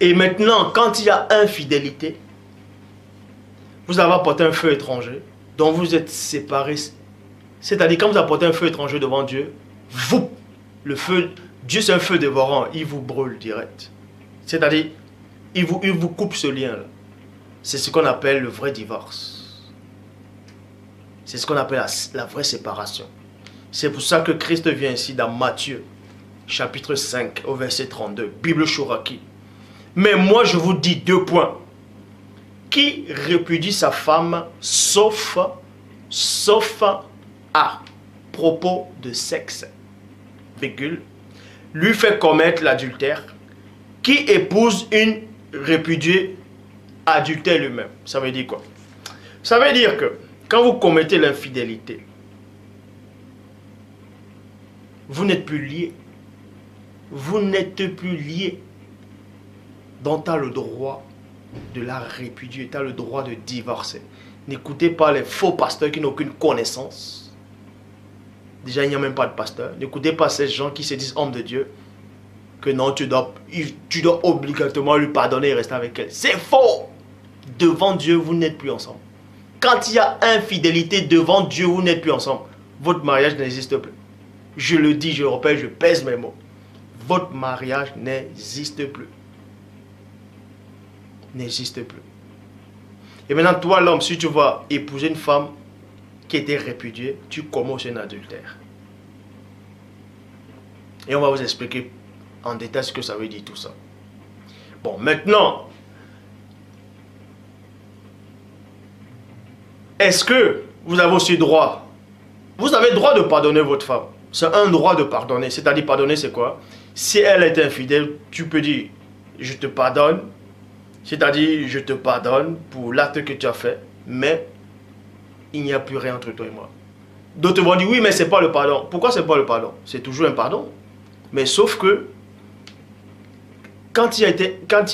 Et maintenant, quand il y a infidélité, vous avez apporté un feu étranger, dont vous êtes séparés. C'est-à-dire, quand vous apportez un feu étranger devant Dieu, vous, le feu, Dieu c'est un feu dévorant, il vous brûle direct. C'est-à-dire, il vous coupe ce lien-là. C'est ce qu'on appelle le vrai divorce. C'est ce qu'on appelle la vraie séparation. C'est pour ça que Christ vient ici dans Matthieu, chapitre 5, au verset 32, Bible Chouraki. Mais moi je vous dis 2 points. Qui répudie sa femme sauf à propos de sexe, virgule, lui fait commettre l'adultère, qui épouse une répudiée adultère lui-même. Ça veut dire quoi? Ça veut dire que quand vous commettez l'infidélité, vous n'êtes plus liés. Vous n'êtes plus liés. Donc tu as le droit de la répudier, tu as le droit de divorcer. N'écoutez pas les faux pasteurs qui n'ont aucune connaissance. Déjà, il n'y a même pas de pasteur. N'écoutez pas ces gens qui se disent hommes de Dieu, que non, tu dois obligatoirement lui pardonner et rester avec elle. C'est faux. Devant Dieu, vous n'êtes plus ensemble. Quand il y a infidélité devant Dieu, vous n'êtes plus ensemble. Votre mariage n'existe plus. Je le dis, je le répète, je pèse mes mots. Votre mariage n'existe plus. N'existe plus. Et maintenant, toi, l'homme, si tu vas épouser une femme qui était répudiée, tu commences un adultère. Et on va vous expliquer en détail ce que ça veut dire tout ça. Bon, maintenant, est-ce que vous avez aussi droit? Vous avez le droit de pardonner votre femme. C'est un droit de pardonner. C'est-à-dire, pardonner, c'est quoi? Si elle est infidèle, tu peux dire, je te pardonne. C'est-à-dire, je te pardonne pour l'acte que tu as fait, mais il n'y a plus rien entre toi et moi. D'autres vont dire, oui, mais ce n'est pas le pardon. Pourquoi ce n'est pas le pardon? C'est toujours un pardon. Mais sauf que, quand il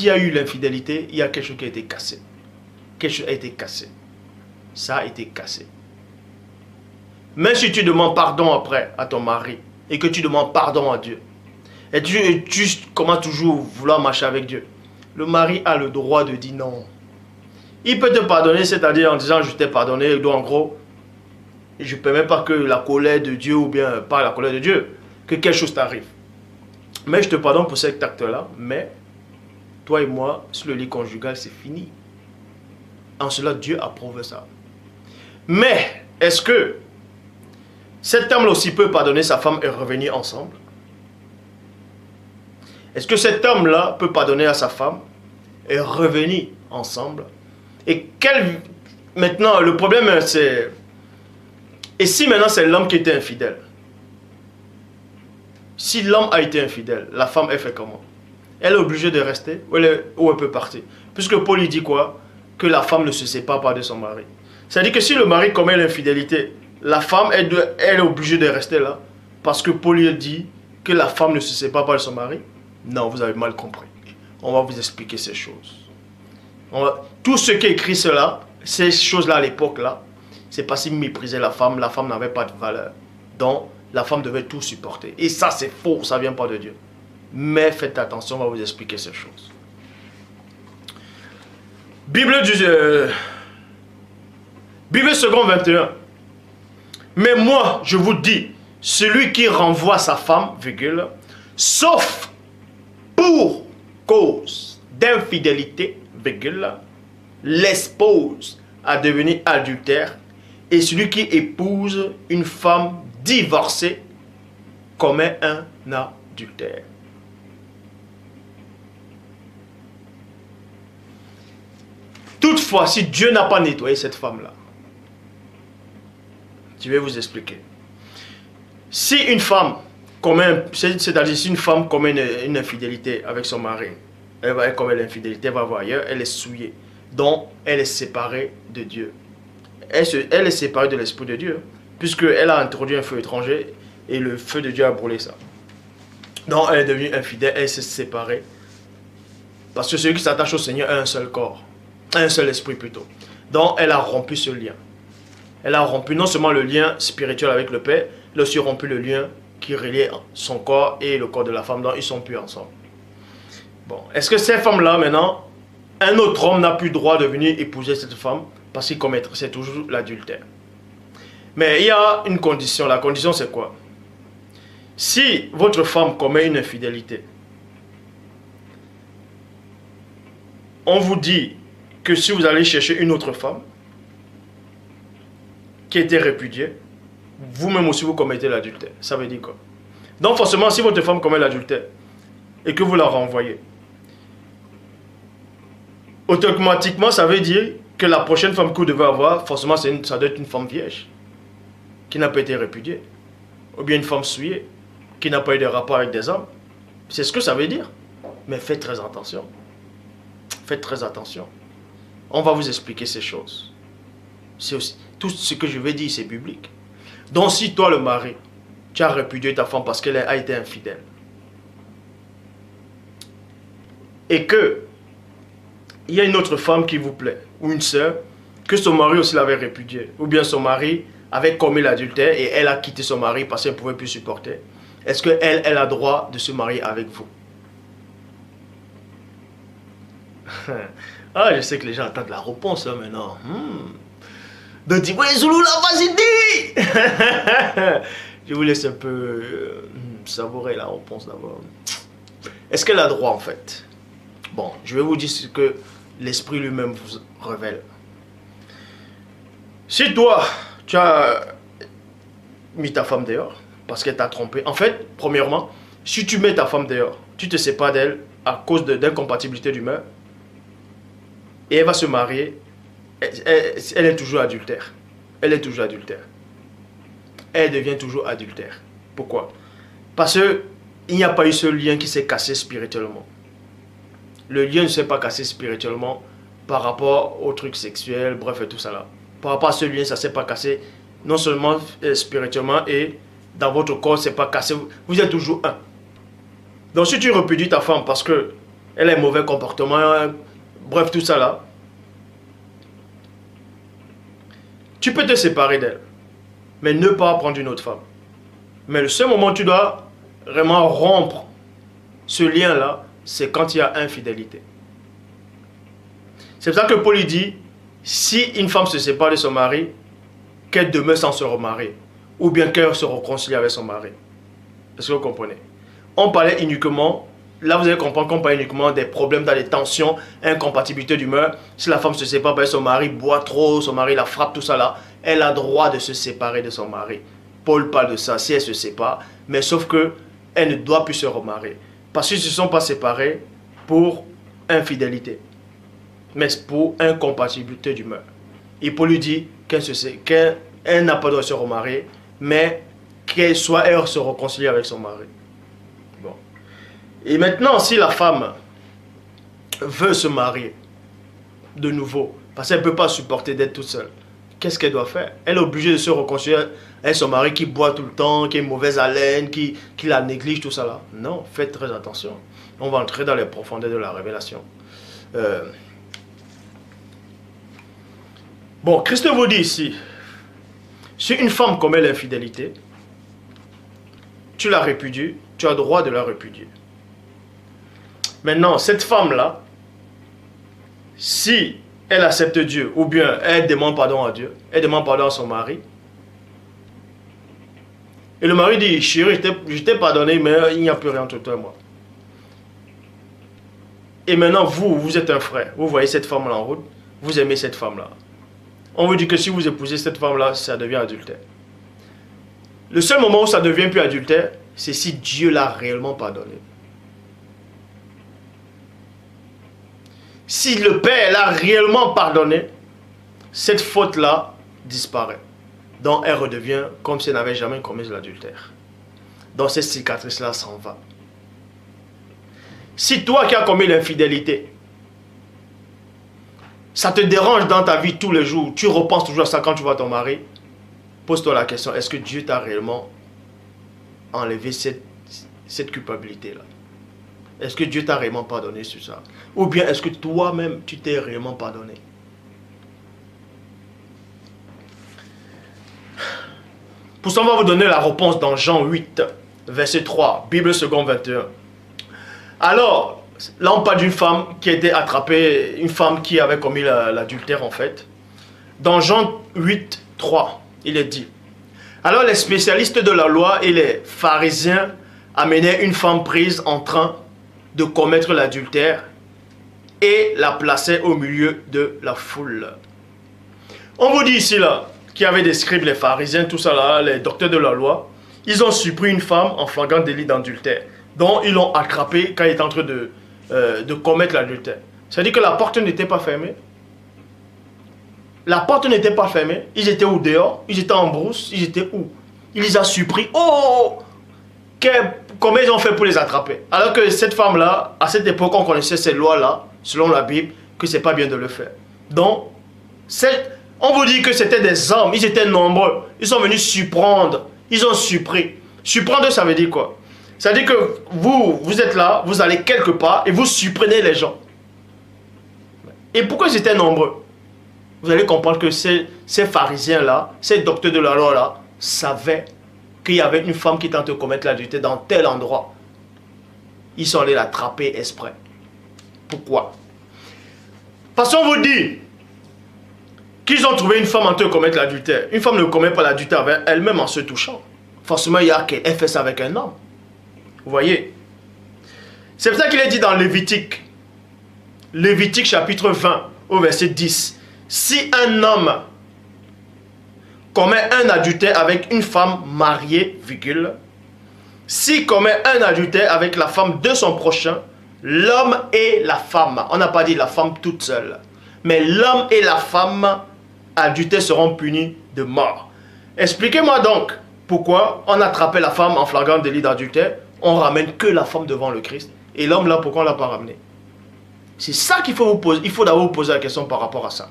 y a eu l'infidélité, il y a quelque chose qui a été cassé. Quelque chose a été cassé. Ça a été cassé. Même si tu demandes pardon après à ton mari, et que tu demandes pardon à Dieu, et tu commences toujours vouloir marcher avec Dieu, le mari a le droit de dire non. Il peut te pardonner, c'est-à-dire en disant je t'ai pardonné, donc en gros, je ne permets pas que la colère de Dieu, ou bien pas la colère de Dieu, que quelque chose t'arrive. Mais je te pardonne pour cet acte-là, mais toi et moi, sur le lit conjugal, c'est fini. En cela, Dieu approuve ça. Mais, est-ce que cet homme aussi peut pardonner sa femme et revenir ensemble? Est-ce que cet homme-là peut pardonner à sa femme et revenir ensemble? Et maintenant, le problème, c'est... Et si maintenant c'est l'homme qui était infidèle? Si l'homme a été infidèle, la femme, elle fait comment? Elle est obligée de rester ou elle peut partir? Puisque Paul lui dit quoi? Que la femme ne se sépare pas de son mari. C'est-à-dire que si le mari commet l'infidélité, la femme, elle est obligée de rester là. Parce que Paul lui dit que la femme ne se sépare pas de son mari. Non, vous avez mal compris. On va vous expliquer ces choses. Tout ce qui est écrit cela, ces choses-là à l'époque-là, c'est parce qu'il méprisait la femme n'avait pas de valeur. Donc, la femme devait tout supporter. Et ça, c'est faux, ça ne vient pas de Dieu. Mais faites attention, on va vous expliquer ces choses. Bible 2 21. Mais moi, je vous dis, celui qui renvoie sa femme, virgule, sauf pour cause d'infidélité, virgule, l'expose à devenir adultère, et celui qui épouse une femme divorcée commet un adultère. Toutefois, si Dieu n'a pas nettoyé cette femme-là, je vais vous expliquer. Si une femme commet, c'est-à-dire si une femme commet une infidélité avec son mari, elle commet l'infidélité, elle va voir ailleurs, elle est souillée. Donc, elle est séparée de Dieu. Elle est séparée de l'Esprit de Dieu, puisqu'elle a introduit un feu étranger et le feu de Dieu a brûlé ça. Donc, elle est devenue infidèle, elle s'est séparée. Parce que celui qui s'attache au Seigneur a un seul corps, un seul esprit plutôt. Donc, elle a rompu ce lien. Elle a rompu non seulement le lien spirituel avec le Père, elle a aussi rompu le lien qui reliait son corps et le corps de la femme. Donc, ils ne sont plus ensemble. Bon, est-ce que cette femme-là, maintenant, un autre homme n'a plus le droit de venir épouser cette femme parce qu'il commettrait, c'est toujours l'adultère. Mais il y a une condition. La condition, c'est quoi? Si votre femme commet une infidélité, on vous dit que si vous allez chercher une autre femme qui a été répudiée, vous-même aussi vous commettez l'adultère. Ça veut dire quoi? Donc forcément, si votre femme commet l'adultère et que vous la renvoyez, automatiquement, ça veut dire que la prochaine femme que vous devez avoir, forcément, ça doit être une femme vierge, qui n'a pas été répudiée, ou bien une femme souillée, qui n'a pas eu de rapport avec des hommes. C'est ce que ça veut dire. Mais faites très attention. Faites très attention. On va vous expliquer ces choses. Aussi, tout ce que je vais dire, c'est biblique. Donc si toi, le mari, tu as répudié ta femme parce qu'elle a été infidèle, et que il y a une autre femme qui vous plaît, ou une sœur, que son mari aussi l'avait répudiée, ou bien son mari avait commis l'adultère et elle a quitté son mari parce qu'elle ne pouvait plus supporter, est-ce qu'elle, elle a droit de se marier avec vous? Ah, je sais que les gens attendent la réponse là, maintenant. Donc dis, ouais, Zoulou, là, vas-y, dis. Je vous laisse un peu savourer la réponse d'abord. Est-ce qu'elle a droit en fait? Bon, je vais vous dire ce que l'Esprit lui-même vous révèle. Si toi, tu as mis ta femme dehors parce qu'elle t'a trompé, en fait, premièrement, si tu mets ta femme dehors, tu te sépares d'elle à cause d'incompatibilité d'humeur, et elle va se marier, elle est toujours adultère. Elle est toujours adultère. Elle devient toujours adultère. Pourquoi? Parce qu'il n'y a pas eu ce lien qui s'est cassé spirituellement. Le lien ne s'est pas cassé spirituellement par rapport au truc sexuel, bref, et tout ça là. Par rapport à ce lien, ça ne s'est pas cassé non seulement spirituellement et dans votre corps, c'est pas cassé. Vous êtes toujours un. Donc si tu répudies ta femme parce qu'elle a un mauvais comportement, bref, tout ça là, tu peux te séparer d'elle, mais ne pas prendre une autre femme. Mais le seul moment où tu dois vraiment rompre ce lien-là, c'est quand il y a infidélité. C'est pour ça que Paul dit, si une femme se sépare de son mari, qu'elle demeure sans se remarier, ou bien qu'elle se réconcilie avec son mari. Est-ce que vous comprenez? On parlait uniquement, là vous allez comprendre qu'on parle uniquement des problèmes dans les tensions, incompatibilité d'humeur. Si la femme se sépare parce que son mari boit trop, son mari la frappe, tout ça là, elle a droit de se séparer de son mari. Paul parle de ça, si elle se sépare, mais sauf que elle ne doit plus se remarier. Parce qu'ils ne se sont pas séparés pour infidélité, mais pour incompatibilité d'humeur. Et Paul lui dit qu'elle n'a pas le droit de se remarier, mais qu'elle soit elle se réconcilie avec son mari. Bon. Et maintenant, si la femme veut se marier de nouveau, parce qu'elle ne peut pas supporter d'être toute seule, qu'est-ce qu'elle doit faire? Elle est obligée de se réconcilier avec son mari qui boit tout le temps, qui a une mauvaise haleine, qui la néglige, tout ça là. Non, faites très attention. On va entrer dans les profondeurs de la révélation. Bon, Christ vous dit ici, si une femme commet l'infidélité, tu la répudies, tu as le droit de la répudier. Maintenant, cette femme-là, si elle accepte Dieu, ou bien elle demande pardon à Dieu, elle demande pardon à son mari, et le mari dit, chérie, je t'ai pardonné, mais il n'y a plus rien entre toi et moi. Et maintenant, vous êtes un frère, vous voyez cette femme-là en route, vous aimez cette femme-là. On vous dit que si vous épousez cette femme-là, ça devient adultère. Le seul moment où ça ne devient plus adultère, c'est si Dieu l'a réellement pardonné. Si le Père l'a réellement pardonné, cette faute-là disparaît. Donc elle redevient comme si elle n'avait jamais commis l'adultère. Donc cette cicatrice-là s'en va. Si toi qui as commis l'infidélité, ça te dérange dans ta vie tous les jours, tu repenses toujours à ça quand tu vois ton mari, pose-toi la question, est-ce que Dieu t'a réellement enlevé cette culpabilité-là? Est-ce que Dieu t'a réellement pardonné sur ça? Ou bien est-ce que toi-même, tu t'es réellement pardonné? Pour ça, on va vous donner la réponse dans Jean 8, verset 3, Bible seconde 21. Alors, Là, on parle d'une femme qui a été attrapée, une femme qui avait commis l'adultère en fait. Dans Jean 8, 3, il est dit: alors les spécialistes de la loi et les pharisiens amenaient une femme prise en train de commettre l'adultère et la plaçaient au milieu de la foule. On vous dit ici là, qu'il y avait des scribes, les pharisiens, tout ça là, les docteurs de la loi, ils ont surpris une femme en flagrant délit d'adultère, dont ils l'ont attrapée quand elle était en train de commettre l'adultère. C'est-à-dire que la porte n'était pas fermée. La porte n'était pas fermée. Ils étaient où dehors? Ils étaient en brousse. Ils étaient où? Il les a surpris. Oh! Comment ils ont fait pour les attraper? Alors que cette femme-là, à cette époque, on connaissait ces lois-là, selon la Bible, que c'est pas bien de le faire. Donc, on vous dit que c'était des hommes. Ils étaient nombreux. Ils sont venus surprendre. Ils ont surpris. Surprendre, ça veut dire quoi? Ça veut dire que vous êtes là, vous allez quelque part et vous surprenez les gens. Et pourquoi ils étaient nombreux? Vous allez comprendre que ces pharisiens-là, ces docteurs de la loi-là, savaient qu'il y avait une femme qui tente de commettre l'adultère dans tel endroit. Ils sont allés l'attraper exprès. Pourquoi? Parce qu'on vous dit qu'ils ont trouvé une femme en train de commettre l'adultère. Une femme ne commet pas l'adultère avec elle-même en se touchant. Forcément, il y a qu'elle fait ça avec un homme. Vous voyez? C'est pour ça qu'il est dit dans Lévitique. Lévitique chapitre 20 au verset 10. Si un homme commet un adultère avec une femme mariée, virgule, s'il commet un adultère avec la femme de son prochain, l'homme et la femme, on n'a pas dit la femme toute seule, mais l'homme et la femme adultères seront punis de mort. Expliquez-moi donc pourquoi on attrapait la femme en flagrant délit d'adultère, on ramène que la femme devant le Christ, et l'homme là, pourquoi on ne l'a pas ramené? C'est ça qu'il faut vous poser. Il faut d'abord vous poser la question par rapport à ça.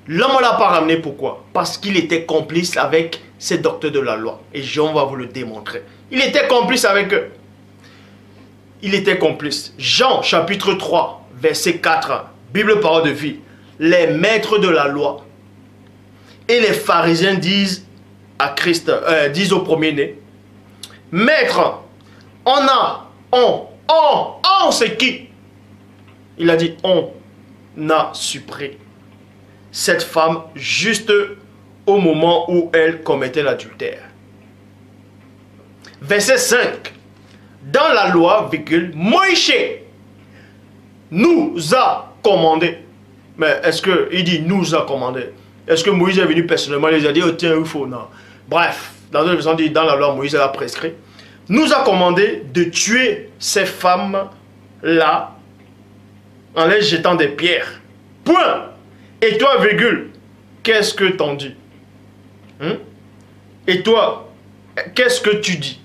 L'homme ne l'a pas ramené, pourquoi? Parce qu'il était complice avec ces docteurs de la loi. Et Jean va vous le démontrer. Il était complice avec eux. Il était complice. Jean chapitre 3, verset 4, Bible parole de vie. Les maîtres de la loi et les pharisiens disent à Christ, disent au premier-né: Maître, on, c'est qui? Il a dit: on a surpris cette femme juste au moment où elle commettait l'adultère. Verset 5. Dans la loi, virgule, Moïse nous a commandé. Mais est-ce qu'il dit nous a commandé? Est-ce que Moïse est venu personnellement et il a dit oh tiens il faut? Non. Bref, dans une version dit dans la loi, Moïse a prescrit. Nous a commandé de tuer ces femmes-là en les jetant des pierres. Point. Et toi, virgule, qu'est-ce que t'en dis? Et toi, qu'est-ce que tu dis?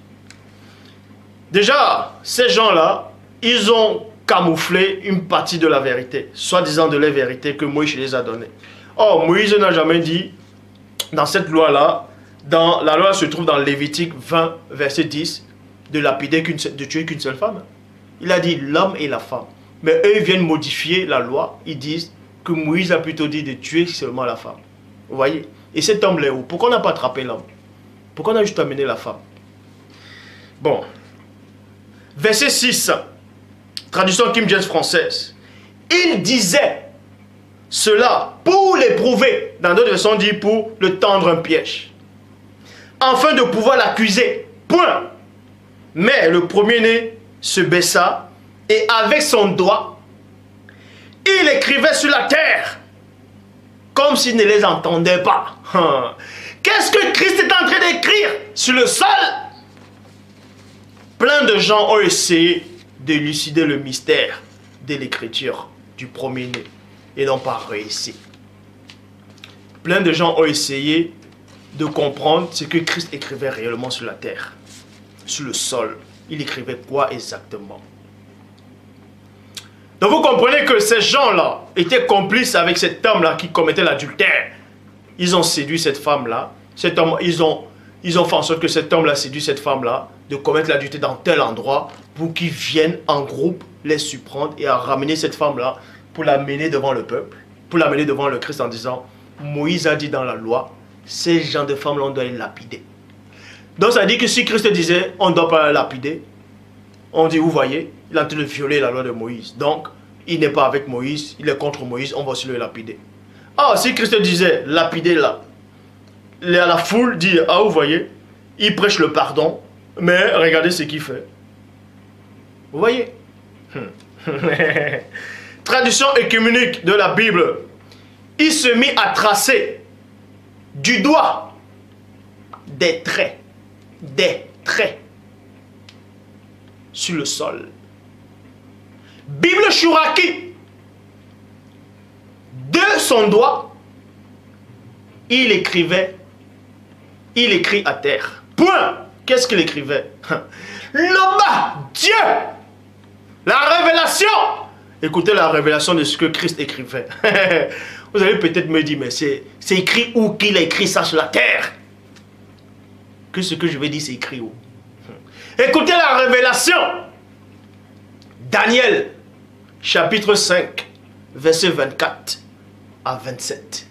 Déjà, ces gens-là, ils ont camouflé une partie de la vérité, soi-disant de la vérité que Moïse les a donnée. Or, Moïse n'a jamais dit, dans cette loi-là, dans la loi se trouve dans Lévitique 20, verset 10, de tuer qu'une seule femme. Il a dit l'homme et la femme. Mais eux, ils viennent modifier la loi. Ils disent que Moïse a plutôt dit de tuer seulement la femme. Vous voyez? Et cet homme-là est où? Pourquoi on n'a pas attrapé l'homme? Pourquoi on a juste amené la femme? Bon. Verset 6. Traduction King James française. Il disait cela pour l'éprouver. Dans d'autres versions, on dit pour le tendre un piège. Afin de pouvoir l'accuser. Point. Mais le premier-né se baissa et avec son doigt, il écrivait sur la terre comme s'il ne les entendait pas. Qu'est-ce que Christ est en train d'écrire sur le sol? Plein de gens ont essayé d'élucider le mystère de l'écriture du premier-né et n'ont pas réussi. Plein de gens ont essayé de comprendre ce que Christ écrivait réellement sur la terre, sur le sol. Il écrivait quoi exactement? Donc vous comprenez que ces gens-là étaient complices avec cet homme-là qui commettait l'adultère. Ils ont séduit cette femme-là. Cet homme, ils ont fait en sorte que cet homme-là séduit cette femme-là de commettre l'adultère dans tel endroit pour qu'ils viennent en groupe les surprendre et à ramener cette femme-là pour l'amener devant le peuple, pour l'amener devant le Christ en disant Moïse a dit dans la loi, ces gens de femmes-là on doit les lapider. Donc ça dit que si Christ disait on ne doit pas la lapider, on dit vous voyez, il est en train de violer la loi de Moïse. Donc, il n'est pas avec Moïse, il est contre Moïse, on va aussi le lapider. Ah, si Christ disait, lapider là, la foule dit, ah, vous voyez, il prêche le pardon, mais regardez ce qu'il fait. Vous voyez? Traduction œcuménique de la Bible. Il se mit à tracer du doigt des traits sur le sol. Bible Chouraki, de son doigt, il écrit à terre. Point. Qu'est-ce qu'il écrivait? Loba, Dieu, la révélation. Écoutez la révélation de ce que Christ écrivait. Vous allez peut-être me dire, mais c'est écrit où qu'il a écrit ça sur la terre? Que ce que je vais dire, c'est écrit où? Écoutez la révélation. Daniel, chapitre 5, verset 24 à 27.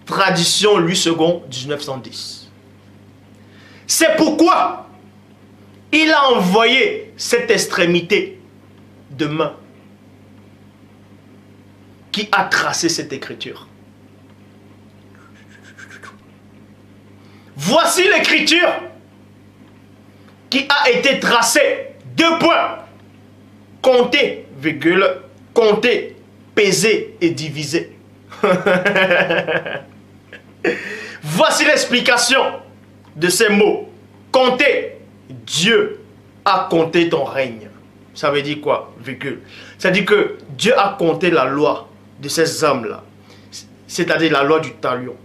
Tradition Louis II, 1910. C'est pourquoi il a envoyé cette extrémité de main qui a tracé cette écriture. Voici l'écriture qui a été tracée. 2 points. Compter, virgule, compter, peser et diviser. Voici l'explication de ces mots. Compter. Dieu a compté ton règne. Ça veut dire quoi? Virgule. Ça veut dire que Dieu a compté la loi de ces hommes-là. C'est-à-dire la loi du talion.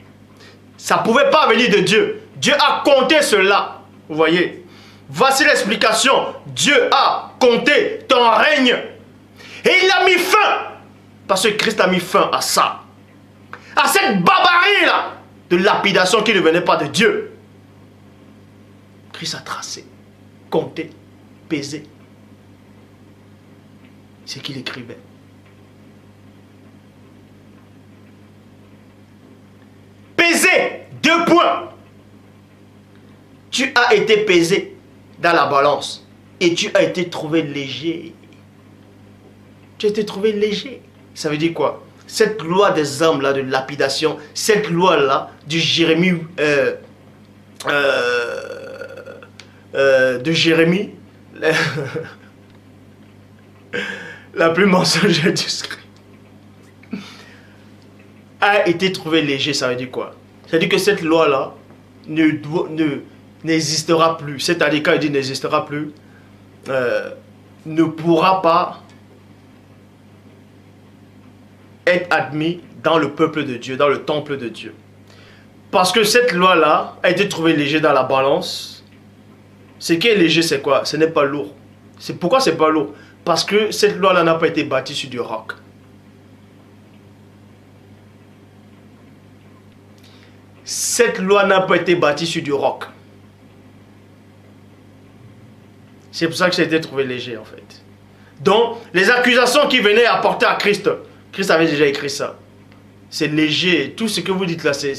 Ça ne pouvait pas venir de Dieu. Dieu a compté cela. Vous voyez? Voici l'explication. Dieu a compté ton règne. Et il a mis fin. Parce que Christ a mis fin à ça. À cette barbarie-là de lapidation qui ne venait pas de Dieu. Christ a tracé, compté, pesé. C'est qu'il écrivait. Pesé, 2 points. Tu as été pesé dans la balance et tu as été trouvé léger. Tu as été trouvé léger. Ça veut dire quoi? Cette loi des hommes là de lapidation, cette loi là du Jérémie, la plus mensongère du script, a été trouvée léger. Ça veut dire quoi? Ça veut dire que cette loi là n'existera plus. C'est-à-dire quand il dit n'existera plus, ne pourra pas être admis dans le peuple de Dieu, dans le temple de Dieu. Parce que cette loi-là a été trouvée léger dans la balance. Ce qui est léger, c'est quoi? Ce n'est pas lourd. Pourquoi c'est pas lourd? Parce que cette loi-là n'a pas été bâtie sur du roc. Cette loi n'a pas été bâtie sur du roc. C'est pour ça que ça a été trouvé léger, en fait. Donc, les accusations qui venaient apporter à Christ, Christ avait déjà écrit ça. C'est léger. Tout ce que vous dites là, c'est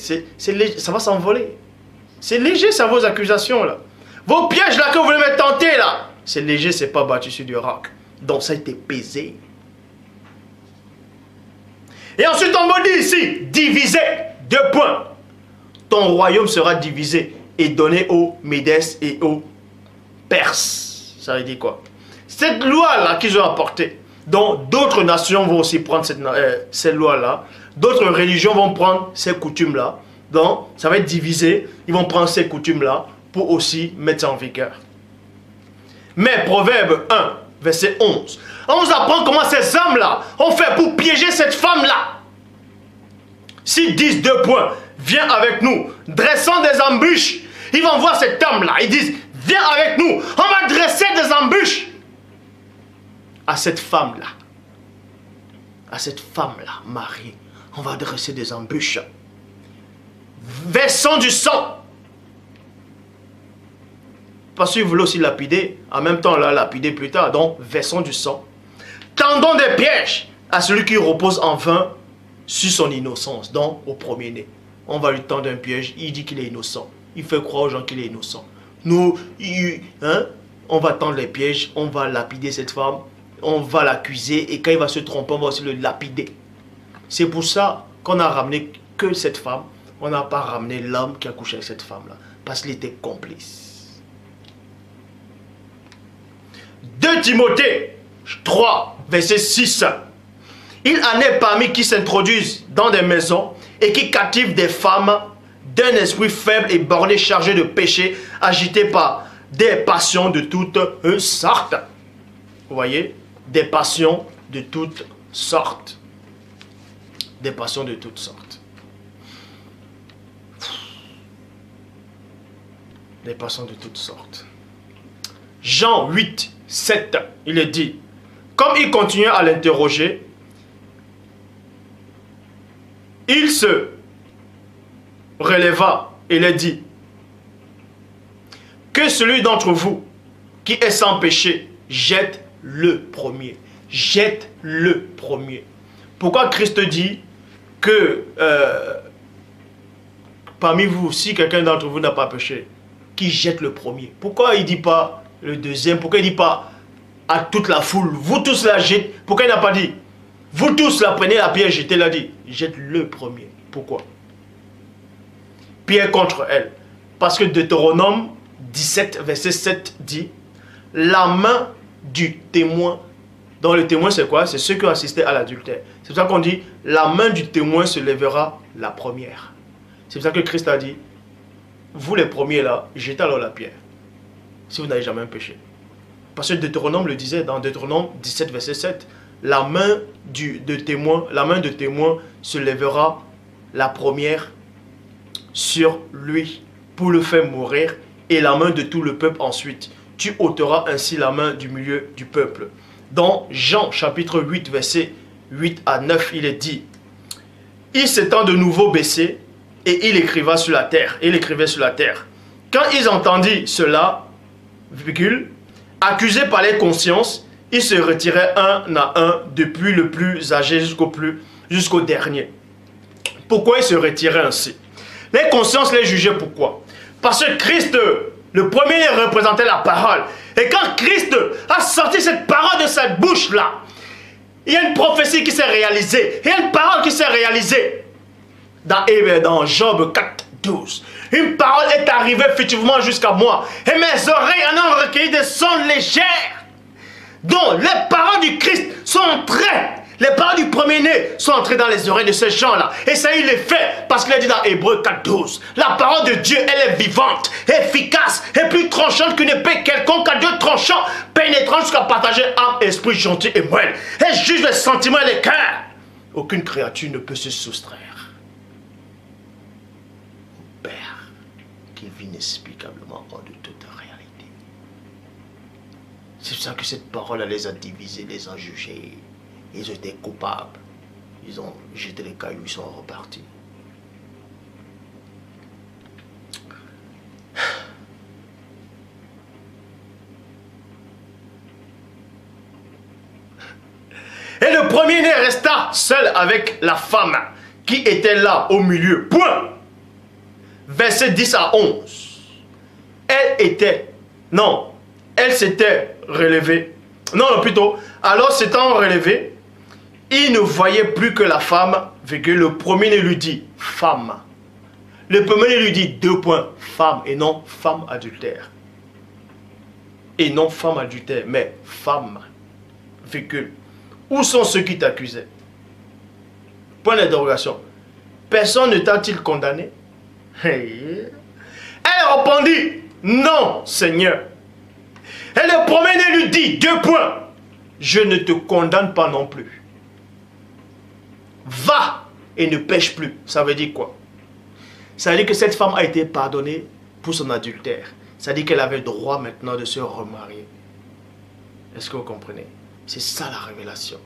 léger. Ça va s'envoler. C'est léger, ça, vos accusations là. Vos pièges là que vous voulez me tenter là. C'est léger, c'est pas battu sur du roc. Donc ça a été pesé. Et ensuite on me dit ici, divisé. 2 points. Ton royaume sera divisé et donné aux Médès et aux Perses. Ça veut dire quoi? Cette loi là qu'ils ont apportée. Donc d'autres nations vont aussi prendre cette loi-là. D'autres religions vont prendre ces coutumes-là. Donc ça va être divisé. Ils vont prendre ces coutumes-là pour aussi mettre ça en vigueur. Mais Proverbe 1, verset 11. On nous apprend comment ces hommes-là ont fait pour piéger cette femme-là. S'ils disent 2 points, viens avec nous, dressons des embûches. Ils vont voir cet homme-là. Ils disent, viens avec nous, on va dresser des embûches. À cette femme-là, Marie, on va dresser des embûches. Versons du sang. Parce qu'il voulait aussi lapider, en même temps, là, lapider plus tard. Donc, versons du sang. Tendons des pièges à celui qui repose en vain sur son innocence. Donc, au premier-né. On va lui tendre un piège, il dit qu'il est innocent. Il fait croire aux gens qu'il est innocent. Nous, on va tendre les pièges, on va lapider cette femme, on va l'accuser et quand il va se tromper, on va aussi le lapider. C'est pour ça qu'on a ramené que cette femme, on n'a pas ramené l'homme qui a couché avec cette femme-là, parce qu'il était complice. 2 Timothée 3, verset 6. Il en est parmi qui s'introduisent dans des maisons et qui captivent des femmes d'un esprit faible et borné, chargé de péché, agité par des passions de toutes sortes. Vous voyez? Des passions de toutes sortes. Des passions de toutes sortes. Des passions de toutes sortes. Jean 8, 7, il est dit, comme il continuait à l'interroger, il se releva et leur dit, que celui d'entre vous qui est sans péché jette le premier. Jette le premier. Pourquoi Christ dit que parmi vous, si quelqu'un d'entre vous n'a pas péché, qui jette le premier? Pourquoi il ne dit pas le deuxième? Pourquoi il ne dit pas à toute la foule, vous tous la jetez? Pourquoi il n'a pas dit, vous tous la prenez la pierre, jetez? Il a dit, jette le premier. Pourquoi? Pierre contre elle. Parce que Deutéronome 17, verset 7 dit, la main du témoin. Donc le témoin c'est quoi? C'est ceux qui ont assisté à l'adultère. C'est pour ça qu'on dit, la main du témoin se lèvera la première. C'est pour ça que Christ a dit, vous les premiers là, jetez alors la pierre. Si vous n'avez jamais péché. Parce que Deutéronome le disait dans Deutéronome 17, verset 7. La main de témoin se lèvera la première sur lui pour le faire mourir et la main de tout le peuple ensuite. Tu ôteras ainsi la main du milieu du peuple. Dans Jean chapitre 8, verset 8 à 9, il est dit, il s'étant de nouveau baissé et il écrivait sur la terre. Quand ils entendirent cela, accusés par les consciences, ils se retiraient un à un, depuis le plus âgé jusqu'au dernier. Pourquoi ils se retiraient ainsi? Les consciences les jugeaient pourquoi? Parce que Christ, le premier, représentait la parole. Et quand Christ a sorti cette parole de cette bouche-là, il y a une prophétie qui s'est réalisée. Il y a une parole qui s'est réalisée. Dans Job 4, 12. Une parole est arrivée effectivement jusqu'à moi. Et mes oreilles en ont recueilli des sons légers. Donc les paroles du Christ sont entrées. Les paroles du premier-né sont entrées dans les oreilles de ces gens-là. Et ça, il est fait parce qu'il a dit dans Hébreux 4, 12. La parole de Dieu, elle est vivante, efficace et plus tranchante qu'une épée quelconque à 2 tranchants, pénétrant jusqu'à partager âme, esprit, gentil et moelle. Elle juge les sentiments et les cœurs. Aucune créature ne peut se soustraire au Père qui vit inexplicablement hors de toute réalité. C'est pour ça que cette parole, elle les a divisés, les a jugés. Ils étaient coupables. Ils ont jeté les cailloux, ils sont repartis. Et le premier-né resta seul avec la femme qui était là au milieu. Point. Verset 10 à 11. Elle s'était relevée. Non, plutôt, alors s'étant relevée, il ne voyait plus que la femme, le premier-né lui dit, femme. Le premier-né lui dit, 2 points, femme, et non femme adultère. Et non femme adultère, mais femme, virgule. Où sont ceux qui t'accusaient? Point d'interrogation. Personne ne t'a-t-il condamné? Elle répondit, non, Seigneur. Et le premier-né lui dit, 2 points, je ne te condamne pas non plus. Va et ne pêche plus. Ça veut dire quoi? Ça veut dire que cette femme a été pardonnée pour son adultère. Ça veut dire qu'elle avait droit maintenant de se remarier. Est-ce que vous comprenez? C'est ça la révélation.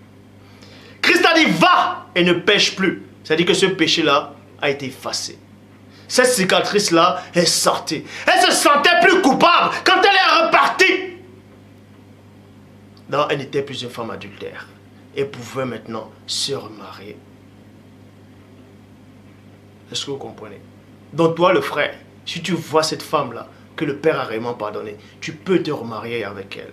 Christ a dit va et ne pêche plus. Ça veut dire que ce péché-là a été effacé. Cette cicatrice-là est sortie. Elle se sentait plus coupable quand elle est repartie. Non, elle n'était plus une femme adultère. Elle pouvait maintenant se remarier. Est-ce que vous comprenez? Donc toi, le frère, si tu vois cette femme-là, que le Père a réellement pardonné, tu peux te remarier avec elle.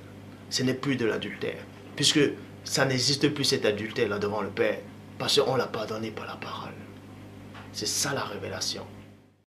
Ce n'est plus de l'adultère. Puisque ça n'existe plus cet adultère là devant le Père. Parce qu'on l'a pardonné par la parole. C'est ça la révélation.